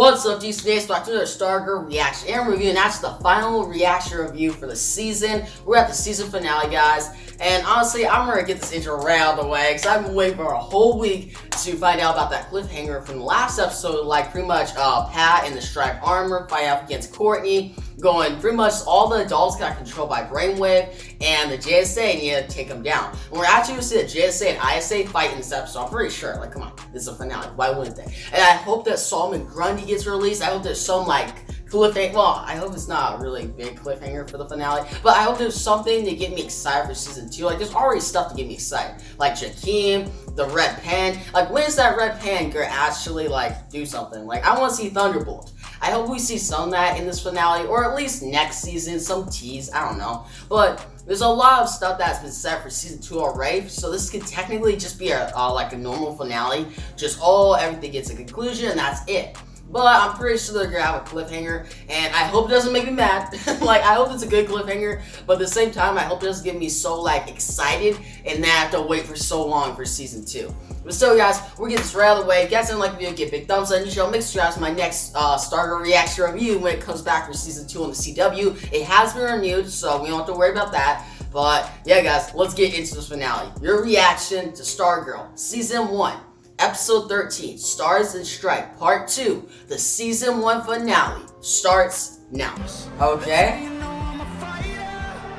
What's up, DC? Today's back to the Stargirl reaction and review, and that's the final reaction review for the season. We're at the season finale, guys, and honestly, I'm gonna get this intro right out of the way because I've been waiting for a whole week to find out about that cliffhanger from the last episode. Like, pretty much, Pat in the striped armor fight up against Courtney, going pretty much all the adults got controlled by Brainwave, and the JSA need to take them down. And we're actually gonna see the JSA and ISA fight in this episode. I'm pretty sure. Like, come on, this is a finale. Why wouldn't they? And I hope that Solomon Grundy gets released. I hope there's some like cliffhanger. Well, I hope it's not a really big cliffhanger for the finale, but I hope there's something to get me excited for season 2. Like, there's already stuff to get me excited, like Jakeem, the red pen. Like, when is that red pen gonna actually like do something? Like, I want to see Thunderbolt. I hope we see some of that in this finale, or at least next season, some tease. I don't know, but there's a lot of stuff that's been set for season 2 already, so this could technically just be a like a normal finale. Just everything gets a conclusion and that's it. But I'm pretty sure they're gonna have a cliffhanger, and I hope it doesn't make me mad. Like, I hope it's a good cliffhanger, but at the same time, I hope it doesn't get me so like excited and then I have to wait for so long for season 2. But still, guys, we're getting this right out of the way. If you guys didn't like the video, give a big thumbs up. And you should make sure you guys my next Stargirl reaction review when it comes back for season 2 on the CW. It has been renewed, so we don't have to worry about that. But yeah, guys, let's get into this finale. Your reaction to Stargirl season 1. Episode 13, Stars and Stripe, Part 2, the Season 1 finale, starts now. Okay.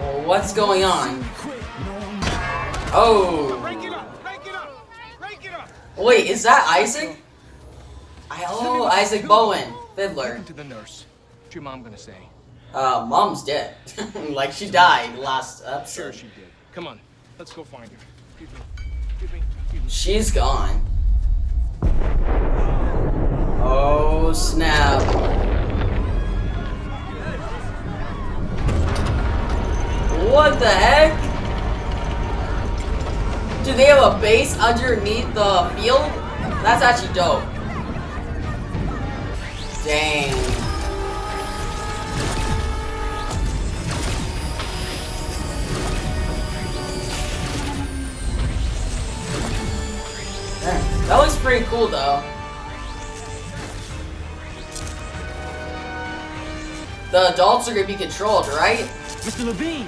Well, what's going on? Oh. Wait, is that Isaac? Oh, Isaac Bowen, Fiddler. To the nurse. What's your mom gonna say? Mom's dead. Like, she died last episode. Sure she did. Come on, let's go find her. She's gone. Oh, snap. What the heck? Do they have a base underneath the field? That's actually dope. Dang. That looks pretty cool, though. The adults are gonna be controlled, right? Mr. Levine!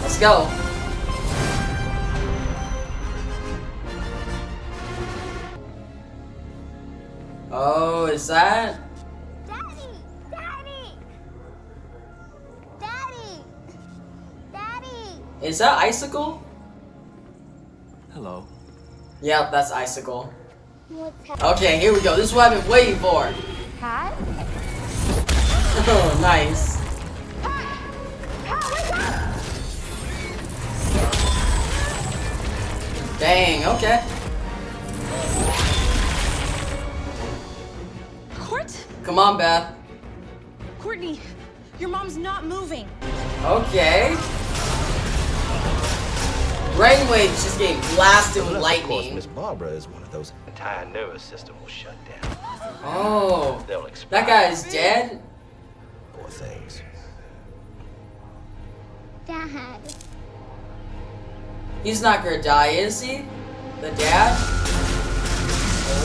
Let's go. Oh, is that? Daddy! Daddy! Daddy! Daddy! Is that Icicle? Hello. Yep, that's Icicle. What's happening? Okay, here we go. This is what I've been waiting for. Pat? Oh, nice. Pat! Pat, wake up! Dang, okay. Court? Come on, Beth. Courtney, your mom's not moving. Okay. Brainwave's just getting blasted with lightning. Miss Barbara is one of those. Entire nervous system will shut down. Oh, They'll expire. that guy's dead? Poor things. Dad. He's not gonna die, is he? The dad?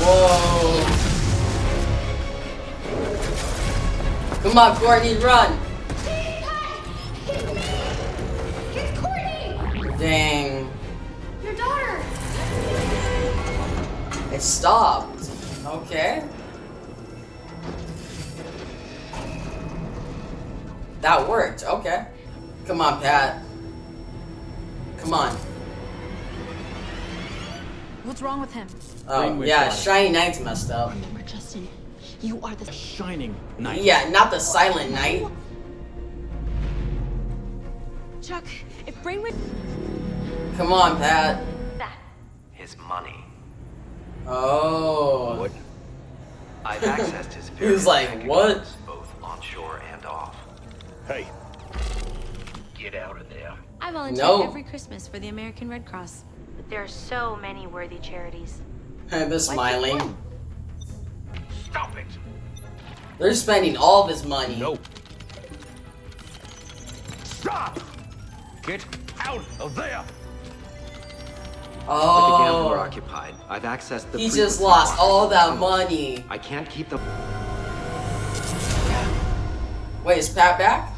Whoa. Come on, Courtney, run. It's Courtney! Dang. Your daughter! It stopped. Okay. That worked. Okay. Come on, Pat. Come on. What's wrong with him? Oh, Brainwave yeah, got it. Shiny Knight's messed up. Remember, Justin, you are the Shining Knight. Yeah, not the Silent Knight. Chuck, if Brainwave... Come on, Pat. His money. Oh. What? I've accessed his He was various like, bank what? accounts, both onshore and off. Hey. Get out of there. I volunteer No. every Christmas for the American Red Cross. But there are so many worthy charities. They're smiling. Stop it! They're spending all of his money. No. Stop! Get out of there! But the gambler Oh, occupied. I've accessed the he just frequency lost block all that tunnels. money. I can't keep them. Wait, is Pat back?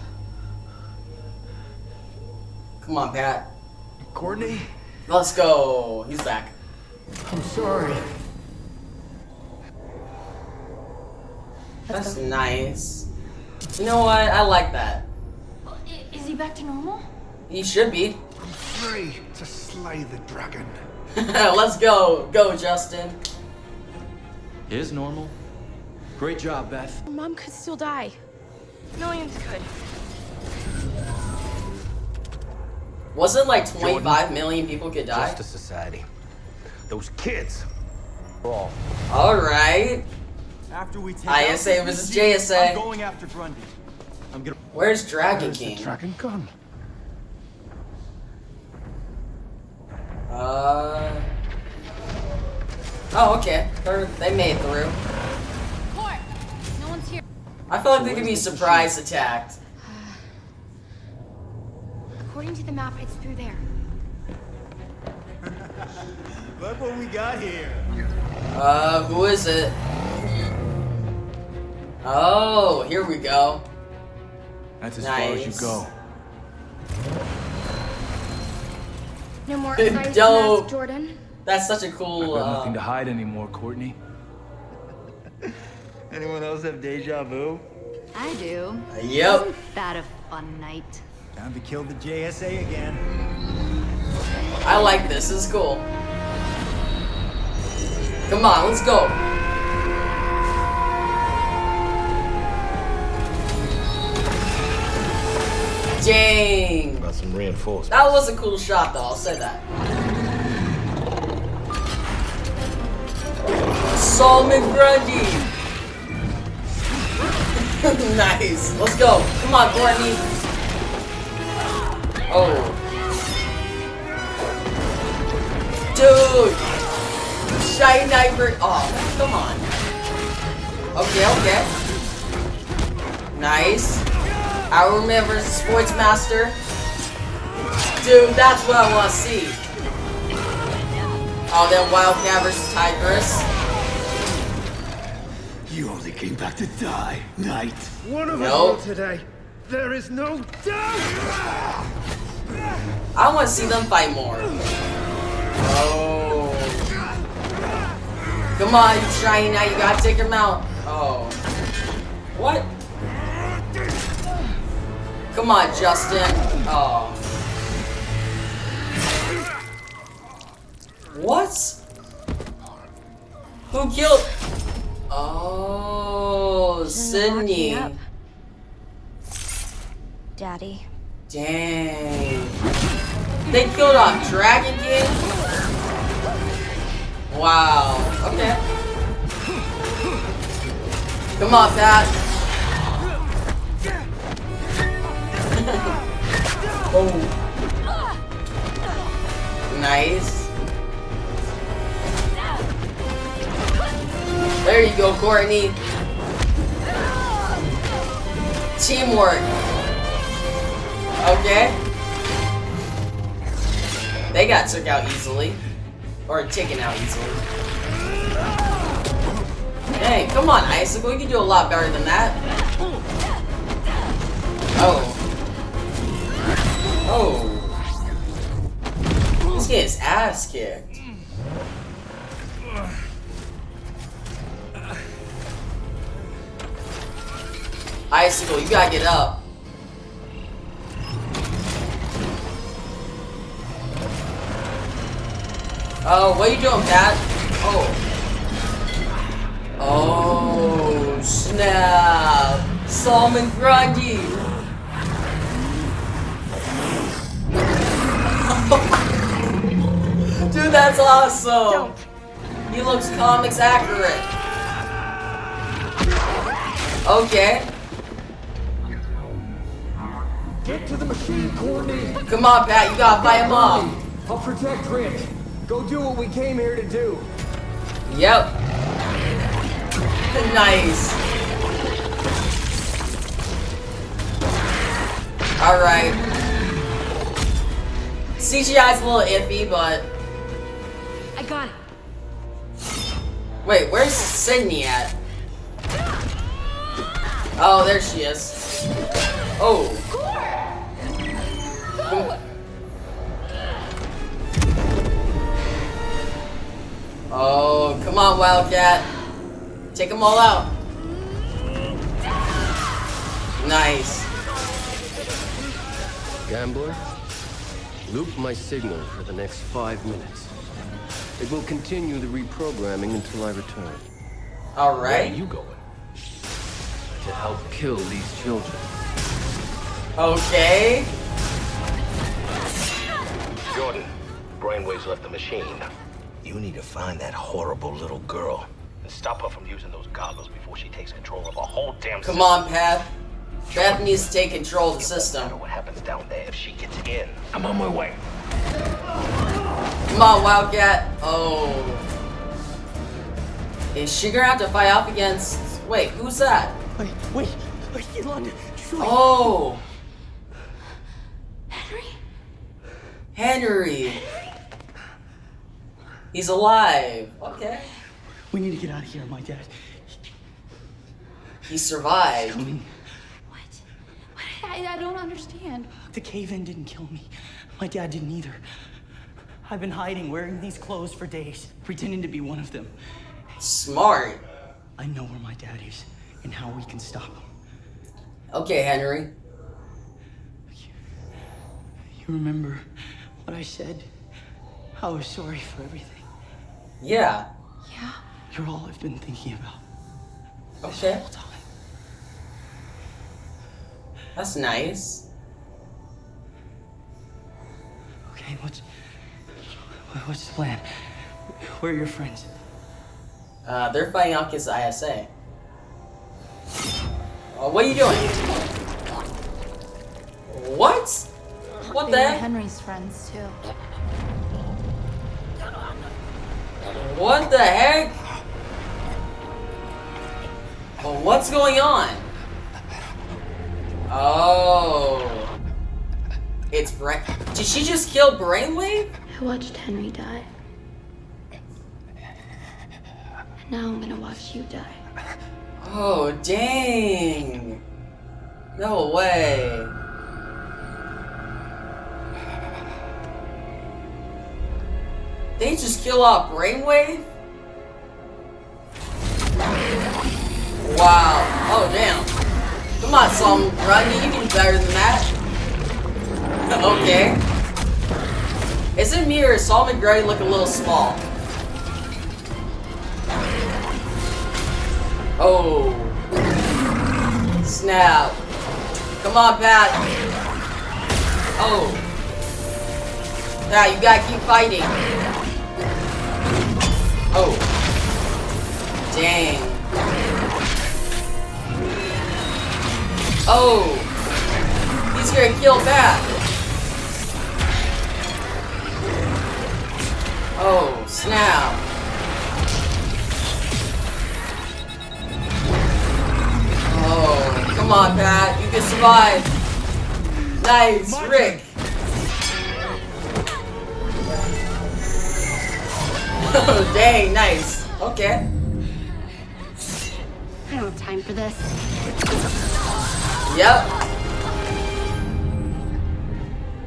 Come on, Pat. Courtney? Let's go. He's back. I'm sorry. That's nice. You know what? I like that. Is he back to normal? He should be. I'm free to slay the dragon. Let's go. Go, Justin. Is normal? Great job, Beth. Your mom could still die. Millions could. Wasn't like 25 million people could die? Justice Society. Those kids. All. Alright. After we take ISA versus JSA. I'm going after Grundy. I'm gonna. Where's Dragon Where's the King? dragon gone? Oh, okay. They made it through. Court! No one's here. I feel like they could be surprise attacked. According to the map, it's through there. Look what we got here. Who is it? Oh, here we go. That's as far as you go. No more advice, Dope. Master Jordan. That's such a I've cool, got nothing to hide anymore, Courtney. Anyone else have deja vu? I do. Yep. That a fun night. Time to kill the JSA again. I like this. This is cool. Come on, let's go. Dang. Got some reinforcements. That was a cool shot, though. I'll say that. Solomon Grundy. Nice. Let's go. Come on, Courtney. Oh. Dude. Shiny Knight. Oh, come on. Okay, okay. Nice. Hourman versus Sportsmaster. Dude, that's what I want to see. Oh, then Wildcat versus Tigress. You only came back to die, Knight. One of Nope. us will today. There is no doubt. I want to see them fight more. Oh. Come on, you shiny knight. You gotta take him out. Oh. What? Come on, Justin. Oh. What? Who killed? Oh, Sydney. Up. Daddy. Dang. They killed off Dragon King? Wow. Okay. Come on, Pat. Oh. Nice. There you go, Courtney. Teamwork. Okay. They got took out easily. Or taken out easily. Hey, come on, Icicle. You can do a lot better than that. Oh. Oh. He's getting his ass kicked. Icicle, you gotta get up. Oh, what are you doing, Pat? Oh. Oh, snap. Solomon Grundy. Dude, that's awesome. Don't. He looks comics accurate. Okay. Get to the machine, Courtney! Come on, Pat. You gotta fight him off. I'll protect Rick. Go do what we came here to do. Yep. Nice. Alright. CGI's a little iffy, but got it. Wait, where's Sydney at? Oh, there she is. Oh. Oh, come on, Wildcat. Take them all out. Nice. Gambler, loop my signal for the next 5 minutes. It will continue the reprogramming until I return. All Where right. are you going? To help kill these children. Okay. Jordan, brainwaves left the machine. You need to find that horrible little girl and stop her from using those goggles before she takes control of a whole damn system. Come on, Pat. Beth needs to take control of the system. No matter what happens down there if she gets in. I'm on my way. Come on, Wildcat. Oh. Is she gonna have to fight off against... Wait, who's that? Wait, Yolanda, Oh. Henry? Henry. He's alive. Okay. we need to get out of here. My dad. He survived. Coming. What? I don't understand. The cave-in didn't kill me. My dad didn't either. I've been hiding, wearing these clothes for days, pretending to be one of them. Smart. I know where my dad is and how we can stop him. Okay, Henry. You remember what I said? I was sorry for everything. Yeah. Yeah? You're all I've been thinking about. Okay. This whole time. That's nice. Okay, what's the plan? Where are your friends? They're fighting off against the ISA. What are you doing? What? What the They were heck? Henry's friends, too. What the heck? Oh, what's going on? Oh. It's Brain... Did she just kill Brainwave? I watched Henry die. And now I'm gonna watch you die. Oh, dang. No way. They just kill off Brainwave? Wow. Oh, damn. Come on, Solomon Grundy. You can do better than that. Okay. Isn't me or Solomon Grundy look a little small? Oh. Snap. Come on, Pat. Oh. Pat, you gotta keep fighting. Oh. Dang. Oh. He's gonna kill Pat. Oh, snap. Oh, come on, Pat. You can survive. Nice, Rick. Oh, dang, nice. Okay. I don't have time for this. Yep.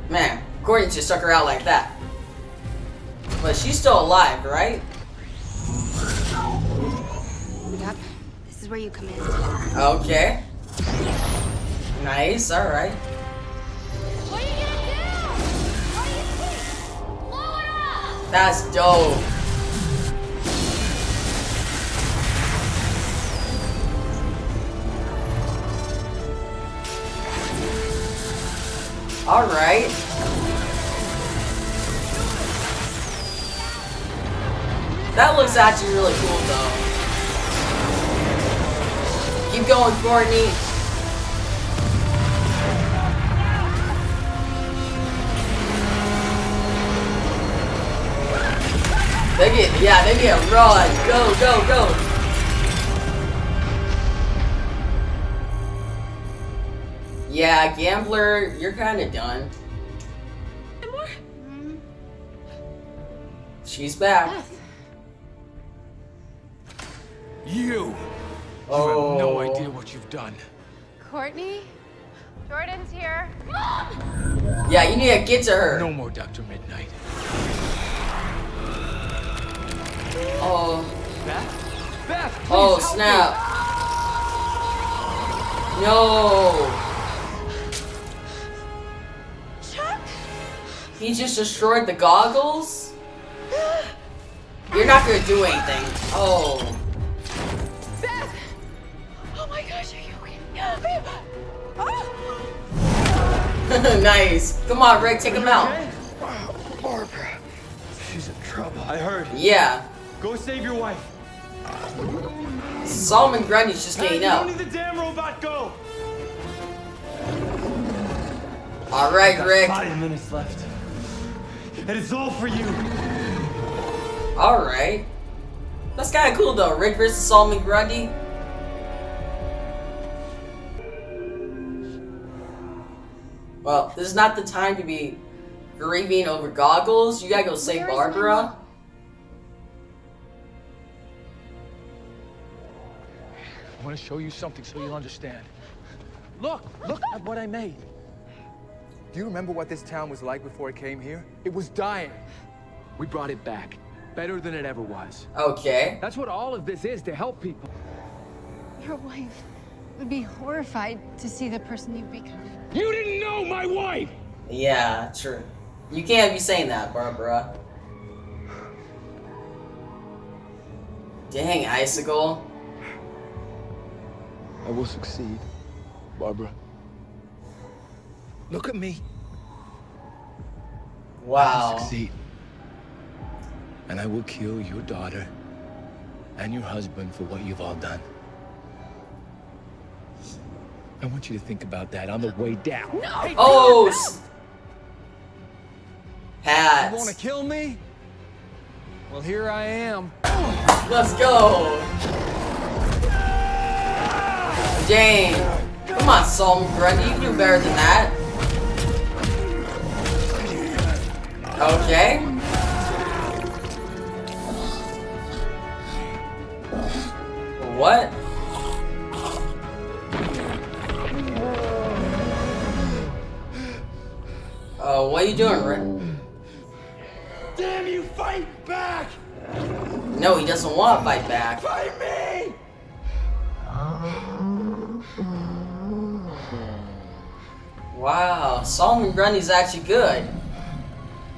Man, Courtney just stuck her out like that. But she's still alive, right? Yep. This is where you come in. Okay. Nice, alright. What are you gonna do? Blow it up! That's dope. Alright. That looks actually really cool though. Keep going, Courtney. They get run. Go, go, go. Yeah, Gambler, you're kind of done. She's back. You Oh. have no idea what you've done. Courtney? Jordan's here. Yeah, you need to get to her. No more Dr. Midnight. Oh. Beth? Beth, please Oh, help snap. No. Chuck? He just destroyed the goggles? You're not gonna do anything. Oh. Beth! Oh my gosh, are you okay? Oh! Nice. Come on, Rick, take him out. Barbara, she's in trouble. I heard. Yeah. Go save your wife. Solomon Grundy's just Hey, getting you out. don't need the damn robot. Go. Alright, Got Rick. 5 minutes left. And it's all for you. Alright. That's kinda cool though. Rick versus Solomon Grundy. Well, this is not the time to be grieving over goggles. You gotta go save Barbara. I want to show you something so you'll understand. Look at what I made. Do you remember what this town was like before it came here? It was dying. We brought it back. Better than it ever was. Okay. That's what all of this is, to help people. Your wife would be horrified to see the person you've become. You didn't know my wife! Yeah, true. You can't be saying that, Barbara. Dang, Icicle. I will succeed, Barbara. Look at me. I will Wow. succeed. And I will kill your daughter and your husband for what you've all done. I want you to think about that on the way down. No! Hey, Oh! you want to Pat. kill me? Well, here I am. Let's go. Dang. Come on, Solomon Grundy. You can do better than that. Okay. What? Oh, what are you doing, Rick? Damn you! Fight back! No, he doesn't want to fight back. Fight me! Wow, Solomon Grundy's actually good.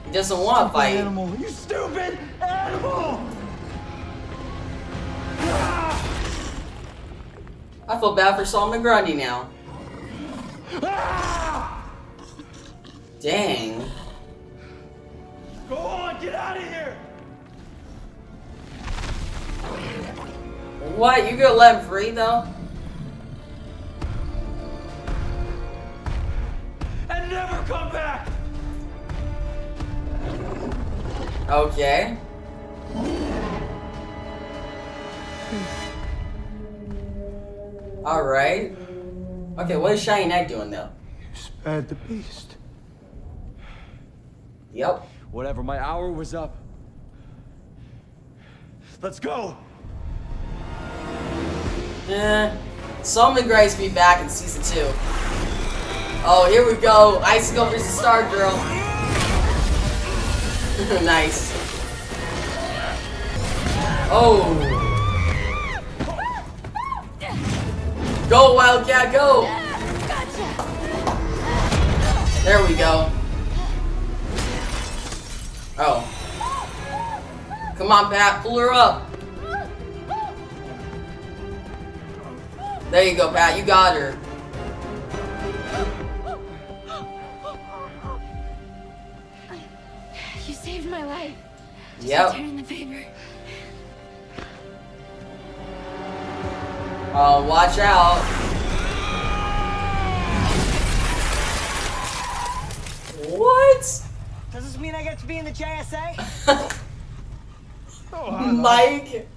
He doesn't want to fight. Animal! You stupid animal! I feel bad for Solomon Grundy now. Dang. Go on, get out of here! What? You gonna let him free though? And never come back! Okay. Alright. Okay, what is Shiny Knight doing though? You spared the beast. Yep. Whatever, my hour was up. Let's go! Solomon Grundy's be back in season 2. Oh, here we go. Icicle versus Stargirl. Nice. Oh. Go, Wildcat, go! There we go. Oh. Come on, Pat, pull her up. There you go, Pat, you got her. You saved my life. Yep. Return the favor. Oh, watch out. What? Does this mean I get to be in the JSA? Mike?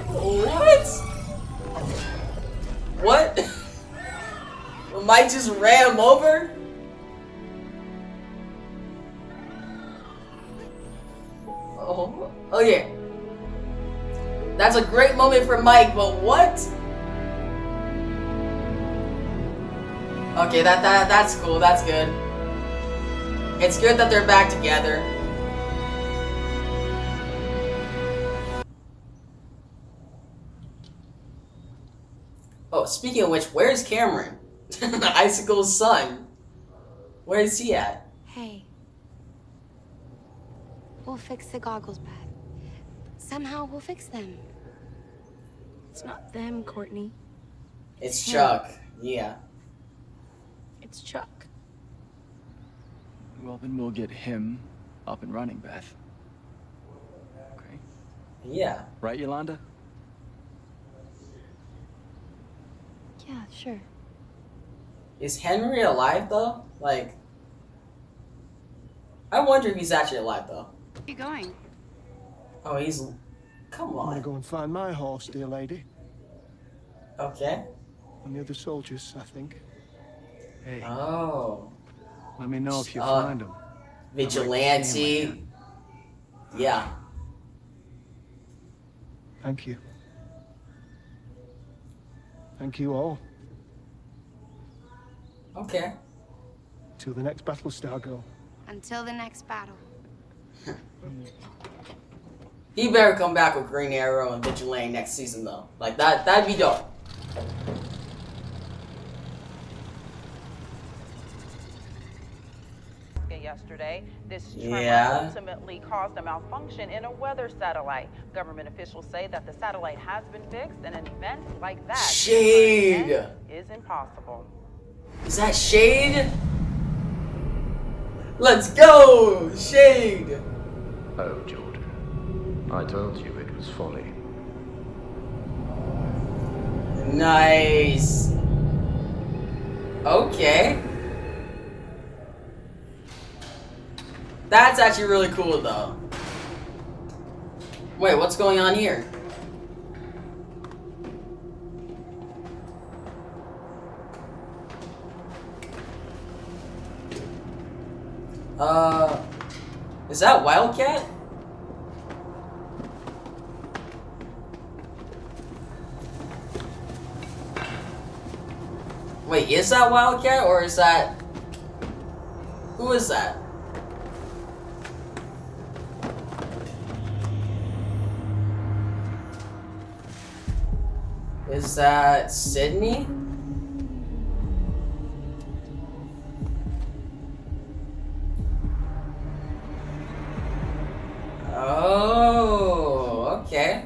What? What? Mike just ran him over? That's a great moment for Mike, but what? Okay, that's cool. That's good. It's good that they're back together. Oh, speaking of which, where's Cameron? Icicle's son. Where is he at? Hey. We'll fix the goggles, Pat. Somehow we'll fix them. It's not them, Courtney. It's him. Chuck. Yeah. It's Chuck. Well, then we'll get him up and running, Beth. Okay. Yeah. Right, Yolanda? Yeah, sure. Is Henry alive though? Like, I wonder if he's actually alive though. Where are you going? Oh, he's. Come I'm gonna on. go and find my horse, dear lady. Okay. And the other soldiers, I think. Hey, Oh. let me know if you Uh, find him. Vigilante. Yeah. Thank you. Thank you all. Okay. Till the next battle, Stargirl. Until the next battle. He better come back with Green Arrow and Vigilante next season though. Like that'd be dope. Yesterday, this Yeah. ultimately caused a malfunction in a weather satellite. Government officials say that the satellite has been fixed, and an event like that Shade. is impossible. Is that Shade? Let's go! Shade! Oh, Jordan. I told you it was folly. Nice. Okay. That's actually really cool though. Wait, what's going on here? Is that Wildcat? Wait, is that Wildcat or is that... Who is that? Is that Sydney? Oh, okay.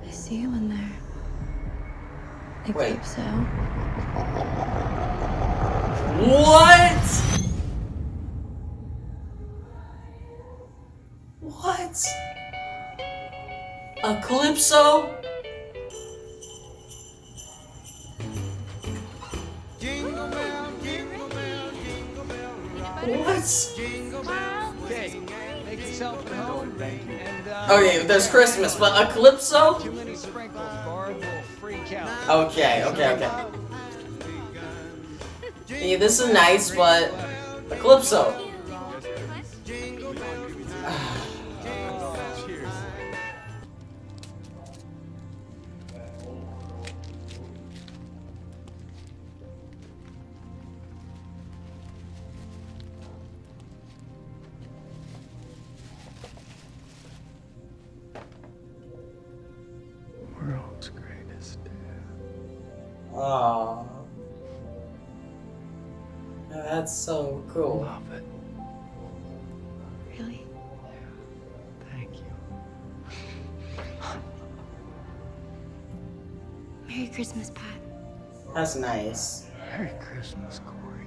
I see you in there. Wait. Eclipso. What? What? Eclipso? What? Okay, make yourself at home. And, Okay, there's Christmas, but Eclipso? too many sprinkles, Barb will freak out. Okay. Yeah, this is nice, but Eclipso. Cheers. World's greatest. Aww. That's so cool. Love it. Really? Thank you. Merry Christmas, Pat. That's nice. Merry Christmas, Corey.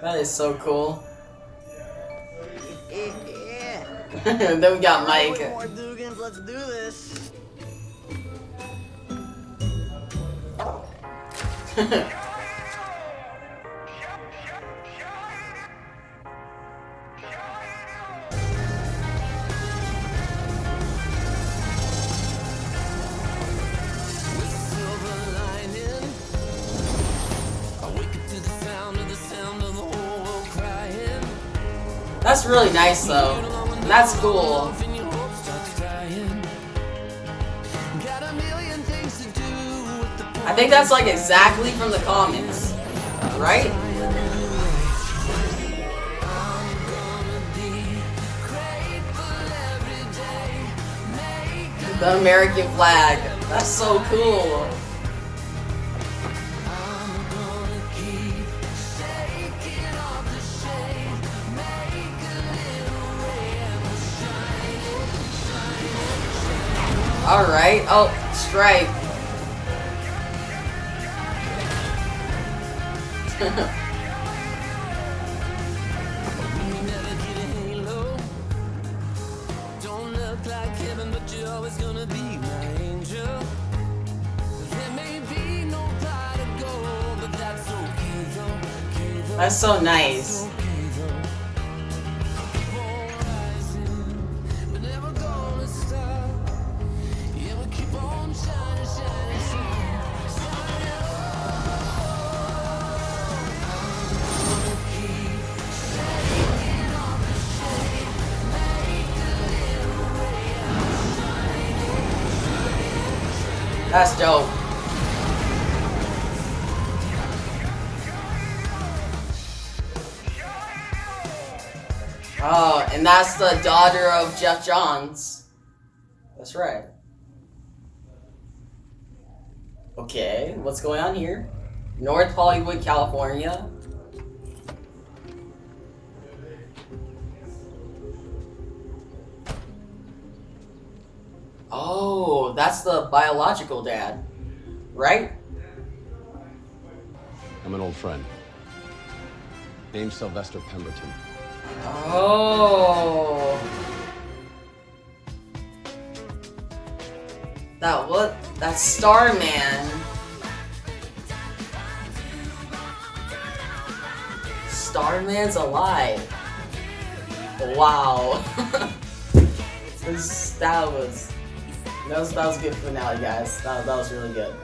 That is so cool. Then we got Mike. More Dugans, let's do this. That's That's really nice though. And that's cool. I think that's like exactly from the comics, right? The American flag. That's so cool. Alright. Oh, Stripe. That's so nice. That's dope. Oh, and that's the daughter of Jeff Johns. That's right. Okay, what's going on here? North Hollywood, California. Oh, that's the biological dad, right? I'm an old friend. Name's Sylvester Pemberton. Oh. That what? That's Starman. Starman's alive. Wow. That was a good finale, guys. That was really good.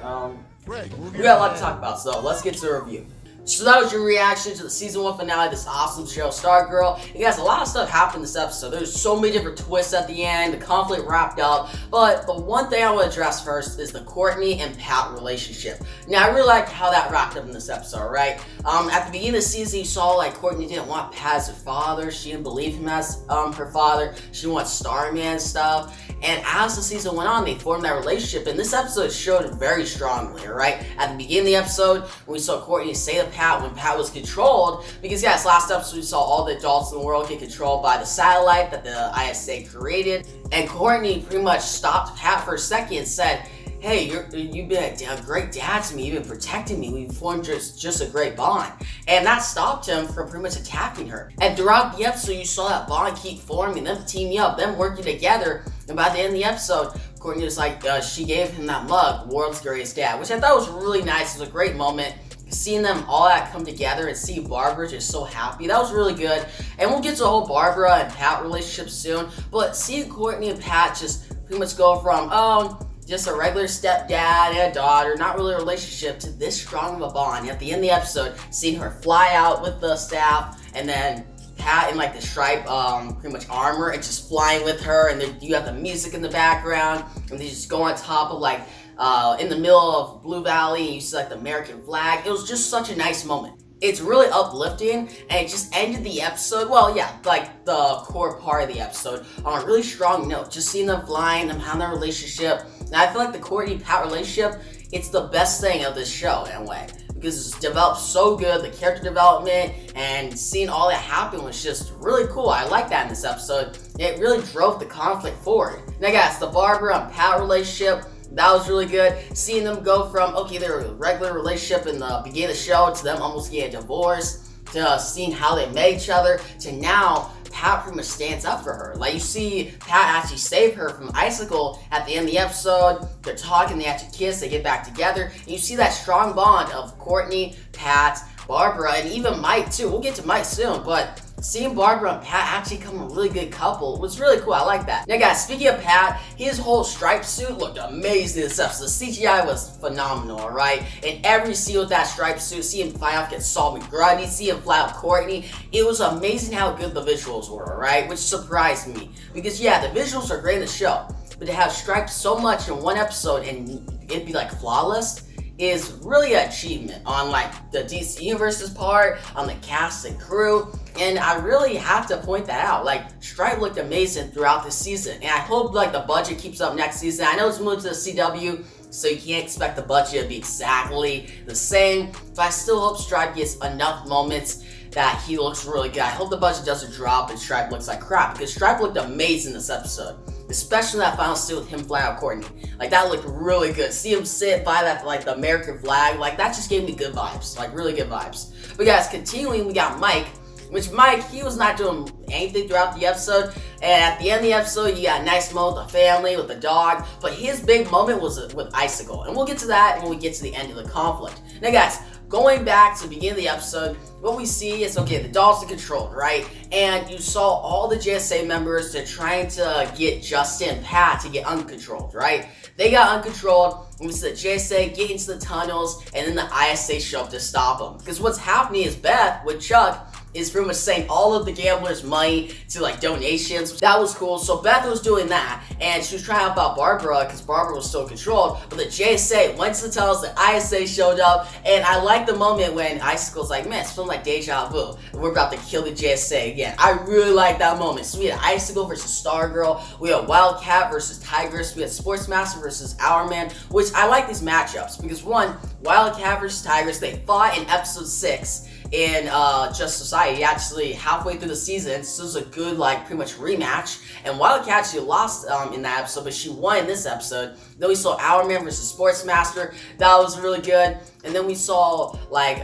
We got a lot to talk about, so let's get to the review. So that was your reaction to the season 1 finale of this awesome show, Stargirl. You guys, a lot of stuff happened this episode. There's so many different twists at the end. The conflict wrapped up. But the one thing I want to address first is the Courtney and Pat relationship. Now, I really liked how that wrapped up in this episode, right? At the beginning of the season, you saw like Courtney didn't want Pat as her father. She didn't believe him as her father. She didn't want Starman stuff. And as the season went on, they formed that relationship. And this episode showed it very strongly, right? At the beginning of the episode, we saw Courtney say to Pat when Pat was controlled, because yes, last episode we saw all the adults in the world get controlled by the satellite that the ISA created. And Courtney pretty much stopped Pat for a second and said, hey, you've been a great dad to me. You've been protecting me. We've formed just a great bond. And that stopped him from pretty much attacking her. And throughout the episode, you saw that bond keep forming, them teaming up, them working together. And by the end of the episode, Courtney was like, she gave him that mug, world's greatest dad, which I thought was really nice. It was a great moment. Seeing them all that come together and see Barbara just so happy, that was really good. And we'll get to the whole Barbara and Pat relationship soon. But seeing Courtney and Pat just pretty much go from, just a regular stepdad and a daughter, not really a relationship, to this strong of a bond. At the end of the episode, seeing her fly out with the staff, and then Pat in like the stripe, pretty much armor, and just flying with her, and then you have the music in the background, and they just go on top of like, in the middle of Blue Valley, and you see like the American flag. It was just such a nice moment. It's really uplifting, and it just ended the episode, well, yeah, like the core part of the episode, on a really strong note. Just seeing them flying, them having their relationship. And I feel like the Courtney-Pat relationship, it's the best thing of this show in a way. Because it's developed so good, the character development, and seeing all that happen was just really cool. I like that in this episode. It really drove the conflict forward. Now guys, the Barbara and Pat relationship, that was really good. Seeing them go from, okay, they were a regular relationship in the beginning of the show, to them almost getting a divorce, to seeing how they met each other, to now Pat pretty much stands up for her. Like, you see Pat actually save her from Icicle at the end of the episode. They're talking, they actually kiss, they get back together. And you see that strong bond of Courtney, Pat, Barbara, and even Mike too. We'll get to Mike soon, but seeing Barbara and Pat actually become a really good couple was really cool. I like that. Now guys, speaking of Pat, his whole striped suit looked amazing in this episode. The CGI was phenomenal, alright? And every scene with that striped suit, see him fly off, get Solomon Grundy, see him fly out Courtney, it was amazing how good the visuals were, alright? Which surprised me. Because yeah, the visuals are great in the show, but to have striped so much in one episode and it'd be like flawless is really an achievement on like the DC Universe's part, on the cast and crew, and I really have to point that out. Like, Stripe looked amazing throughout the season, and I hope like the budget keeps up next season. I know it's moved to the CW, so you can't expect the budget to be exactly the same, but I still hope Stripe gets enough moments that he looks really good. I hope the budget doesn't drop and Stripe looks like crap, because Stripe looked amazing this episode. Especially that final scene with him flying out Courtney. Like, that looked really good. See him sit by that, like, the American flag. Like, that just gave me good vibes. Like, really good vibes. But guys, continuing, we got Mike. Which Mike, he was not doing anything throughout the episode. And at the end of the episode, you got a nice moment with the family, with the dog. But his big moment was with Icicle. And we'll get to that when we get to the end of the conflict. Now guys, going back to the beginning of the episode, what we see is, okay, the dogs are controlled, right? And you saw all the JSA members to trying to get Justin and Pat to get uncontrolled, right? They got uncontrolled, and we see the JSA get into the tunnels, and then the ISA show up to stop them. Because what's happening is Beth, with Chuck, is pretty much saying all of the gamblers' money to like donations. That was cool. So Beth was doing that, and she was trying to help out Barbara because Barbara was still controlled. But the JSA went to the tunnels, the ISA showed up, and I like the moment when Icicle's like, man, it's feeling like deja vu. And we're about to kill the JSA again. I really like that moment. So we had Icicle versus Stargirl, we had Wildcat versus Tigress, we had Sportsmaster versus Hourman, which I like these matchups because one, Wildcat versus Tigress, they fought in episode 6 in Just Society, actually halfway through the season, so this is a good, like, pretty much rematch. And Wildcat, she lost in that episode, but she won in this episode. Then we saw Hourman versus Sportsmaster, that was really good. And then we saw, like,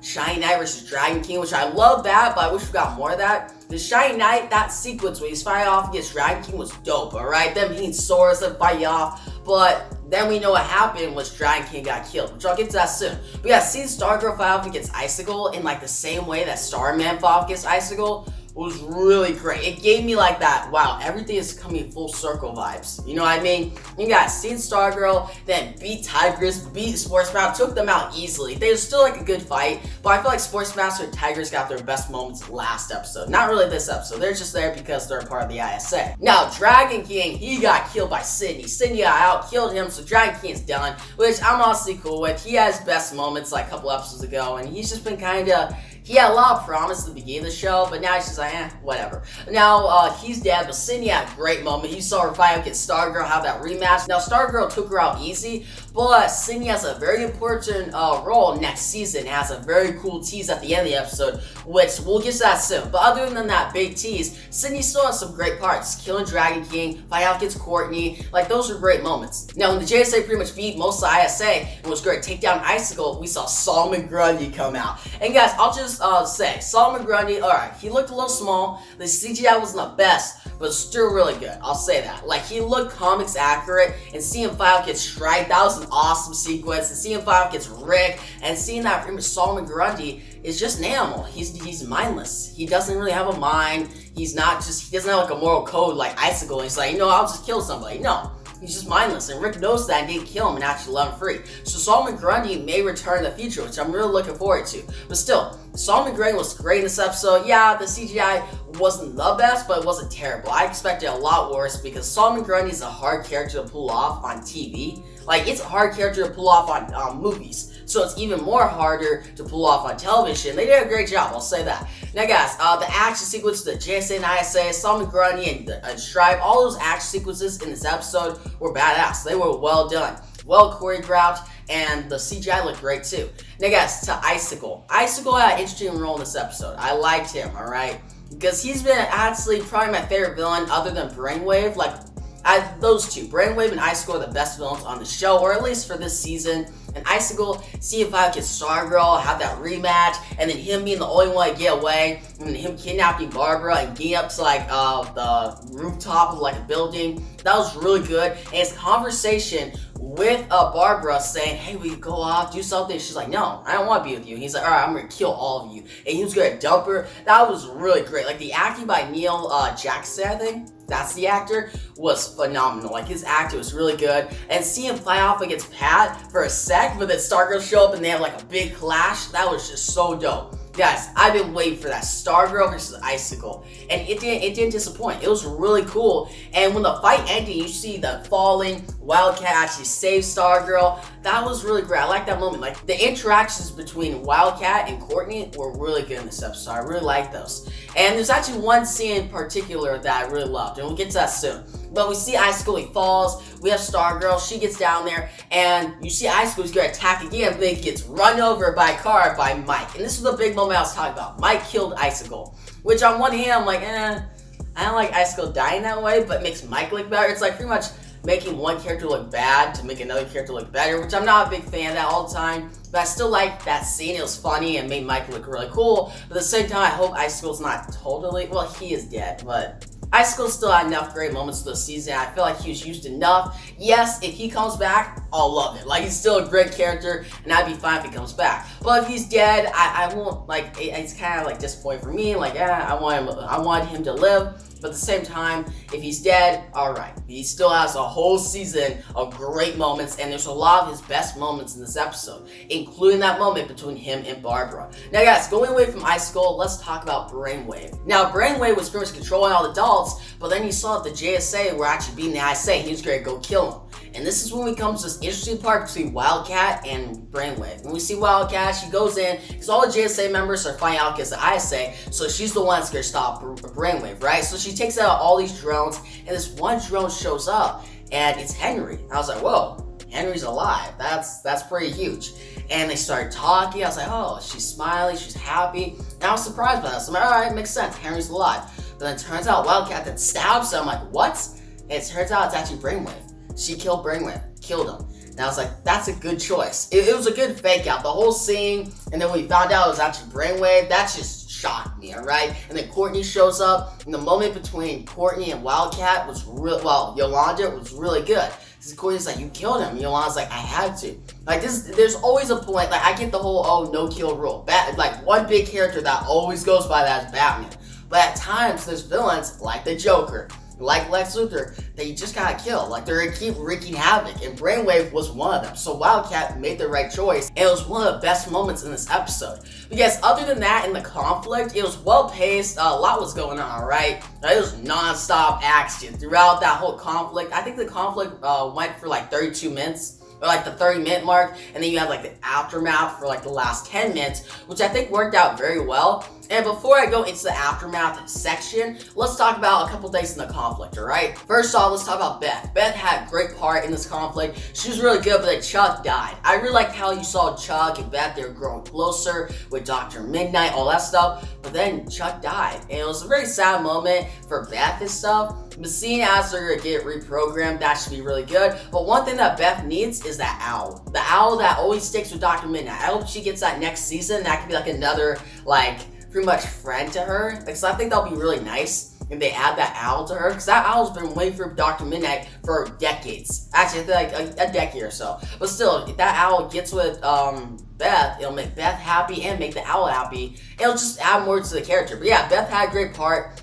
Shiny Knight versus Dragon King, which I love that, but I wish we got more of that. The Shiny Knight, that sequence where he's fighting off against Dragon King was dope, alright? Them hitting swords, them fighting off, but then we know what happened was Dragon King got killed, which I'll get to that soon. But yeah, seeing Stargirl fight off against Icicle in like the same way that Starman fought off against Icicle was really great. It gave me like that, wow, everything is coming full circle vibes. You know what I mean? You guys seen Stargirl, then beat Tigress, beat Sportsmaster, took them out easily. They were still like a good fight, but I feel like Sportsmaster and Tigress got their best moments last episode. Not really this episode, they're just there because they're part of the ISA. Now, Dragon King, he got killed by Sydney. Sydney got out, killed him, so Dragon King is done, which I'm honestly cool with. He has best moments like a couple episodes ago, and he's just been kinda, he had a lot of promise at the beginning of the show, but now he's just like, whatever. Now, he's dead, but Sydney had a great moment. You saw her fight against Stargirl, have that rematch. Now, Stargirl took her out easy, but Sydney has a very important role next season. It has a very cool tease at the end of the episode, which we'll get to that soon. But other than that big tease, Sydney still has some great parts. Killing Dragon King, fighting out against Courtney, like those are great moments. Now, when the JSA pretty much beat most of the ISA, it was great. Take down Icicle, we saw Solomon Grundy come out. And guys, I'll just say, Solomon Grundy, alright, he looked a little small, the CGI wasn't the best, but still really good, I'll say that. Like, he looked comics accurate, and seeing him fight against Stripe, that was an awesome sequence, and seeing him fight against Rick, and seeing that pretty much Solomon Grundy is just an animal. He's mindless. He doesn't really have a mind, he doesn't have like a moral code like Icicle, and he's like, I'll just kill somebody. No. He's just mindless, and Rick knows that and didn't kill him and actually let him free. So Solomon Grundy may return in the future, which I'm really looking forward to. But still, Solomon Grundy was great in this episode. Yeah, the CGI wasn't the best, but it wasn't terrible. I expected a lot worse because Solomon Grundy is a hard character to pull off on TV. Like, it's a hard character to pull off on movies. So it's even more harder to pull off on television. They did a great job, I'll say that. Now guys, the action sequence, the JSA and ISA, Solomon Grundy and Stripe, all those action sequences in this episode were badass. They were well done, well choreographed, and the CGI looked great too. Now guys, to Icicle. Icicle had an interesting role in this episode. I liked him, alright? Because he's been actually probably my favorite villain other than Brainwave. Like, those two, Brainwave and Icicle, are the best villains on the show, or at least for this season. and Icicle seeing if I could Stargirl, have that rematch, and then him being the only one to get away, and then him kidnapping Barbara and getting up to like the rooftop of like a building. That was really good. And his conversation with Barbara saying, hey, will you go off, do something? She's like, no, I don't want to be with you. And he's like, all right, I'm going to kill all of you. And he was going to dump her. That was really great. Like, the acting by Neil Jackson, I think, that's the actor, was phenomenal. Like, his acting was really good. And seeing him fight off against Pat for a sec, but then Stargirl show up and they have like a big clash, that was just so dope. Guys, I've been waiting for that Stargirl versus Icicle, and it didn't disappoint. It was really cool, and when the fight ended, you see the falling, Wildcat actually saves Stargirl. That was really great. I like that moment. Like, the interactions between Wildcat and Courtney were really good in this episode. I really like those. And there's actually one scene in particular that I really loved, and we'll get to that soon. But we see Icicle, he falls, we have Stargirl, she gets down there, and you see Icicle's gonna attack again, but he gets run over by a car by Mike. And this was the big moment I was talking about. Mike killed Icicle, which on one hand, I'm like, I don't like Icicle dying that way, but it makes Mike look better. It's like pretty much making one character look bad to make another character look better, which I'm not a big fan of that all the time, but I still like that scene. It was funny and made Mike look really cool, but at the same time, I hope Icicle's not totally, well, he is dead, but Icicle still had enough great moments this season. I feel like he was used enough. Yes, if he comes back, I'll love it. Like, he's still a great character, and I'd be fine if he comes back. But if he's dead, I won't, like, it's kind of like disappointing for me. Like, I want him to live. But at the same time, if he's dead, alright. He still has a whole season of great moments, and there's a lot of his best moments in this episode, including that moment between him and Barbara. Now guys, going away from Icicle, let's talk about Brainwave. Now, Brainwave was pretty much controlling all the adults, but then he saw that the JSA were actually beating the ISA, and he was going to go kill him. And this is when we come to this interesting part between Wildcat and Brainwave. When we see Wildcat, she goes in, because all the JSA members are fighting out against the ISA, so she's the one that's going to stop Brainwave, right? So she takes out all these drones, and this one drone shows up, and it's Henry. I was like, whoa, Henry's alive. That's pretty huge. And they started talking. I was like, oh, she's smiling, she's happy. And I was surprised by that. So I'm like, alright, makes sense. Henry's alive. But then it turns out Wildcat that stabs him. I'm like, what? And it turns out it's actually Brainwave. She killed Brainwave, killed him. And I was like, that's a good choice. It was a good fake out, the whole scene, and then when we found out it was actually Brainwave, that just shocked me, alright? And then Courtney shows up, and the moment between Courtney and Wildcat was real, well, Yolanda was really good. Because Courtney's like, you killed him, and Yolanda's like, I had to. Like, there's always a point, like, I get the whole, oh, no kill rule. Like, one big character that always goes by that is Batman. But at times, there's villains, like the Joker, like Lex Luthor, that you just gotta kill. Like, they're gonna keep wreaking havoc, and Brainwave was one of them. So Wildcat made the right choice, and it was one of the best moments in this episode. But yes, other than that, in the conflict, it was well paced. A lot was going on, right? It was non-stop action throughout that whole conflict. I think the conflict went for like 32 minutes. Or like the 30-minute mark, and then you have like the aftermath for like the last 10 minutes, which I think worked out very well. And before I go into the aftermath section, let's talk about a couple days in the conflict, alright? First off, let's talk about Beth. Beth had a great part in this conflict. She was really good, but then Chuck died. I really liked how you saw Chuck and Beth, they were growing closer with Dr. Midnight, all that stuff, but then Chuck died. And it was a very sad moment for Beth and stuff. But seeing as they're gonna get reprogrammed, that should be really good. But one thing that Beth needs is that owl. The owl that always sticks with Dr. Midnight. I hope she gets that next season. That could be like another, like, pretty much friend to her. Like, so I think that'll be really nice if they add that owl to her, because that owl's been waiting for Dr. Midnight for decades. Actually, I think like a decade or so. But still, if that owl gets with Beth, it'll make Beth happy and make the owl happy. It'll just add more to the character. But yeah, Beth had a great part.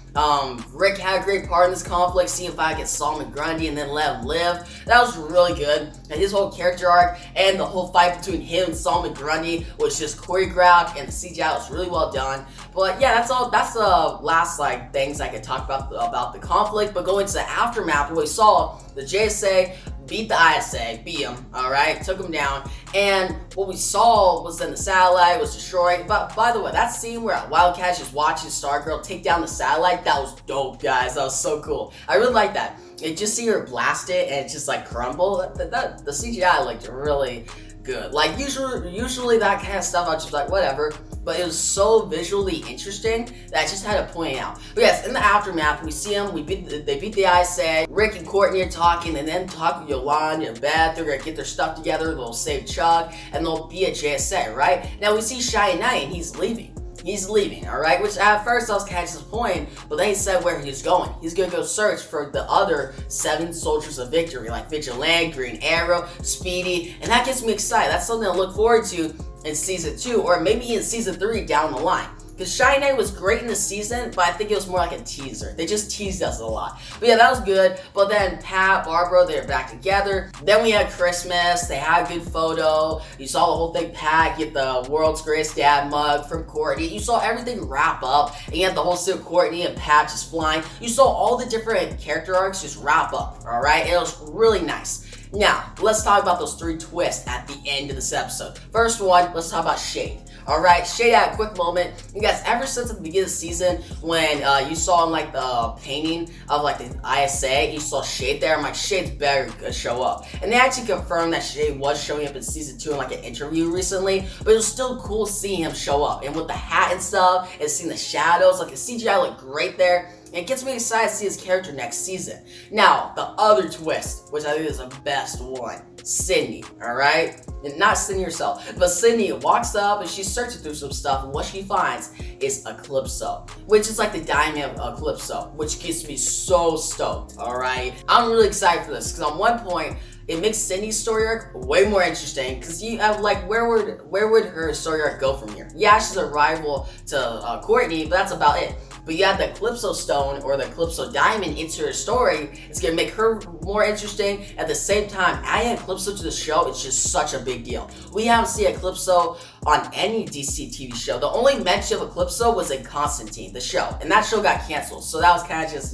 Rick had a great part in this conflict, seeing if I could Solomon Grundy and then let him live. That was really good. And his whole character arc and the whole fight between him and Solomon Grundy was just choreographed, and the CGI was really well done. But yeah, that's all. That's the last like things I could talk about the conflict. But going to the aftermath, what we saw, the JSA beat the ISA, beat him, alright, took him down, and what we saw was then the satellite was destroyed. But by the way, that scene where Wildcat just watching Stargirl take down the satellite, that was dope, guys. That was so cool. I really like that. It just see her blast it and it just like crumble. The CGI looked really good. Like usually that kind of stuff I was just like whatever, but it was so visually interesting that I just had to point it out. But yes, in the aftermath, we see them. They beat the ISA. Rick and Courtney are talking, and then talk with Yolanda and Beth. They're gonna get their stuff together. They'll save Chuck, and they'll be at JSA. Right now, we see Shiny Knight, and he's leaving. He's leaving, alright? Which at first I was kind of disappointed, but then he said where he's going. He's gonna go search for the other 7 soldiers of victory, like Vigilante, Green Arrow, Speedy, and that gets me excited. That's something to look forward to in season 2, or maybe in season 3 down the line. Because Shiny Knight was great in the season, but I think it was more like a teaser. They just teased us a lot. But yeah, that was good. But then Pat, Barbara, they're back together. Then we had Christmas. They had a good photo. You saw the whole thing. Pat get the world's greatest dad mug from Courtney. You saw everything wrap up. And you had the whole scene of Courtney and Pat just flying. You saw all the different character arcs just wrap up. Alright? It was really nice. Now, let's talk about those 3 twists at the end of this episode. First one, let's talk about Shade. Alright, Shade had a quick moment. You guys, ever since at the beginning of the season, when you saw in like the painting of like the ISA, you saw Shade there. I'm like, Shade's better show up. And they actually confirmed that Shade was showing up in season 2 in like an interview recently. But it was still cool seeing him show up. And with the hat and stuff, and seeing the shadows, like the CGI looked great there. And it gets me excited to see his character next season. Now, the other twist, which I think is the best one, Sydney, alright? And not Sydney herself, but Sydney walks up and she's searching through some stuff, and what she finds is Eclipso, which is like the diamond of Eclipso, which gets me so stoked, alright? I'm really excited for this, because on one point, it makes Sydney's story arc way more interesting, because you have like, where would her story arc go from here? Yeah, she's a rival to Courtney, but that's about it. But you have the Eclipso Stone or the Eclipso Diamond into her story. It's going to make her more interesting. At the same time, adding Eclipso to the show is just such a big deal. We haven't seen Eclipso on any DC TV show. The only mention of Eclipso was in Constantine, the show. And that show got canceled. So that was kind of just,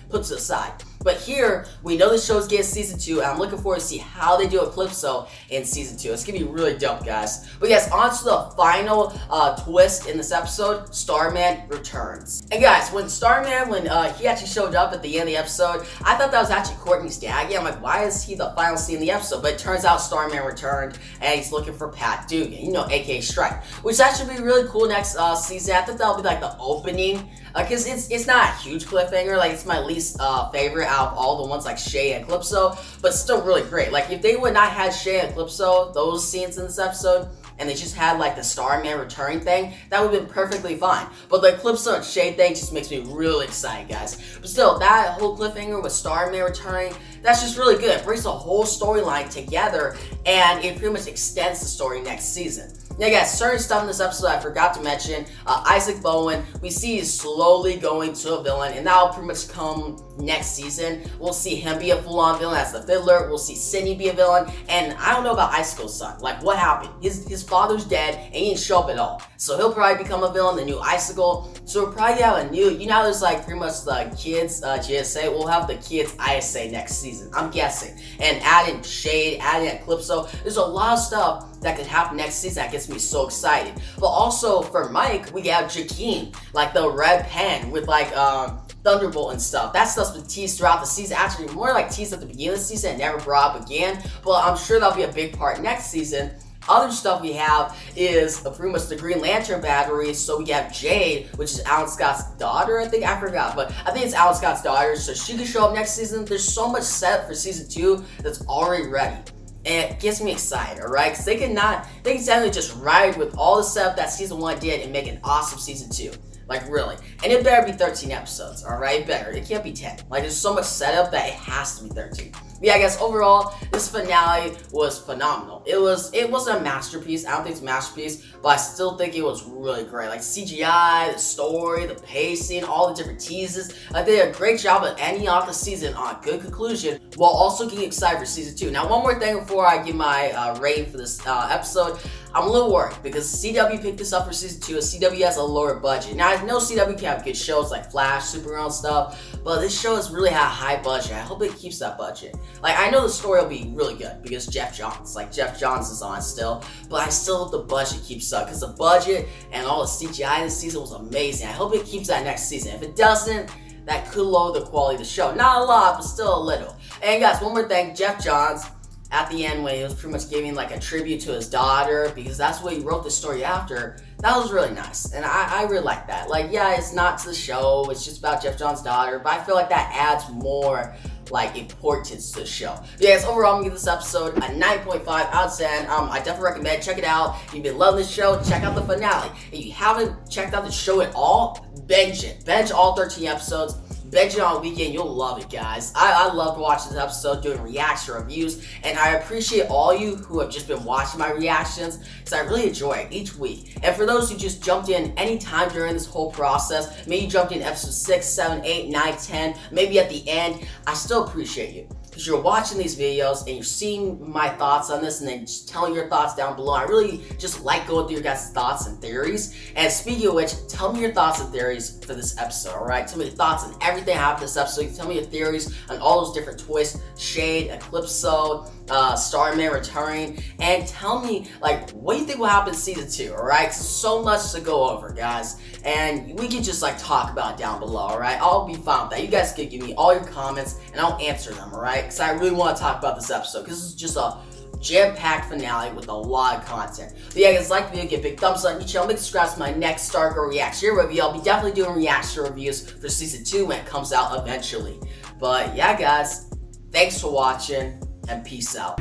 put to the side. But here, we know the show's getting season 2, and I'm looking forward to see how they do Eclipso in season 2. It's gonna be really dope, guys. But yes, on to the final twist in this episode, Starman returns. And guys, when Starman, he actually showed up at the end of the episode, I thought that was actually Courtney's dad. Yeah, I'm like, why is he the final scene in the episode? But it turns out Starman returned, and he's looking for Pat Dugan, aka S.T.R.I.P.E, which that should be really cool next season. I think that'll be like the opening, because it's not a huge cliffhanger. Like, it's my least favorite out of all the ones like Shay and Eclipso, but still really great. Like, if they would not have Shay and Eclipso, those scenes in this episode, and they just had like the Starman returning thing, that would have been perfectly fine. But the Eclipso and Shay thing just makes me really excited, guys. But still, that whole cliffhanger with Starman returning, that's just really good. It brings the whole storyline together, and it pretty much extends the story next season. Now guys, certain stuff in this episode I forgot to mention. Isaac Bowen, we see he's slowly going to a villain, and that'll pretty much come next season. We'll see him be a full-on villain as the Fiddler. We'll see Sydney be a villain, and I don't know about Icicle's son. Like, what happened? His father's dead, and he didn't show up at all. So he'll probably become a villain, the new Icicle. So we'll probably have a new, there's like pretty much the kids GSA. We'll have the kids ISA next season, I'm guessing. And adding Shade, adding Eclipso. There's a lot of stuff that could happen next season that gets me so excited. But also for Mike, we have Jakeem, like the red pen with like Thunderbolt and stuff. That stuff's been teased throughout the season. Actually, more like teased at the beginning of the season and never brought up again. But I'm sure that'll be a big part next season. Other stuff we have is pretty much the Green Lantern battery. So we have Jade, which is Alan Scott's daughter, I forgot. But I think it's Alan Scott's daughter. So she could show up next season. There's so much set for season 2 that's already ready. And it gets me excited, alright? Because they can definitely just ride with all the stuff that season 1 did and make an awesome season 2. Like, really. And it better be 13 episodes, alright? Better. It can't be 10. Like, there's so much setup that it has to be 13. But yeah, I guess overall, this finale was phenomenal. It was a masterpiece. I don't think it's a masterpiece, but I still think it was really great. Like, CGI, the story, the pacing, all the different teases. They did a great job of ending off the season on a good conclusion, while also getting excited for season 2. Now, one more thing before I give my rating for this episode. I'm a little worried because CW picked this up for season 2, and CW has a lower budget. Now, I know CW can have good shows like Flash, Supergirl, and stuff, but this show has really had a high budget. I hope it keeps that budget. Like, I know the story will be really good because Jeff Johns is on still, but I still hope the budget keeps up because the budget and all the CGI this season was amazing. I hope it keeps that next season. If it doesn't, that could lower the quality of the show. Not a lot, but still a little. And guys, one more thing, Jeff Johns, at the end when he was pretty much giving like a tribute to his daughter, because that's what he wrote the story after. That was really nice, and I really like that. Like, yeah, it's not to the show, it's just about Jeff Johns' daughter, but I feel like that adds more like importance to the show. But yeah, so overall, I'm gonna give this episode a 9.5 out of 10. I definitely recommend, check it out. If you've been loving this show, check out the finale. If you haven't checked out the show at all, binge it. Binge all 13 episodes. Binge it on a weekend, you'll love it, guys. I loved watching this episode, doing reaction reviews, and I appreciate all you who have just been watching my reactions, because I really enjoy it each week. And for those who just jumped in anytime during this whole process, maybe you jumped in episode 6, 7, 8, 9, 10, maybe at the end, I still appreciate you. Because you're watching these videos and you're seeing my thoughts on this and then just telling your thoughts down below. I really just like going through your guys' thoughts and theories. And speaking of which, tell me your thoughts and theories for this episode, alright? Tell me your thoughts on everything that happened in this episode. You can tell me your theories on all those different twists, Shade, Eclipso, Starman returning, and tell me, like, what do you think will happen in season 2, alright? Because there's so much to go over, guys. And we can just, like, talk about it down below, alright? I'll be fine with that. You guys can give me all your comments, and I'll answer them, alright? Because I really want to talk about this episode, because this is just a jam-packed finale with a lot of content. But yeah, guys, like the video, give a big thumbs up on your channel, make sure subscribe to my next Stargirl reaction review. I'll be definitely doing reaction reviews for season 2 when it comes out eventually. But yeah, guys, thanks for watching, and peace out.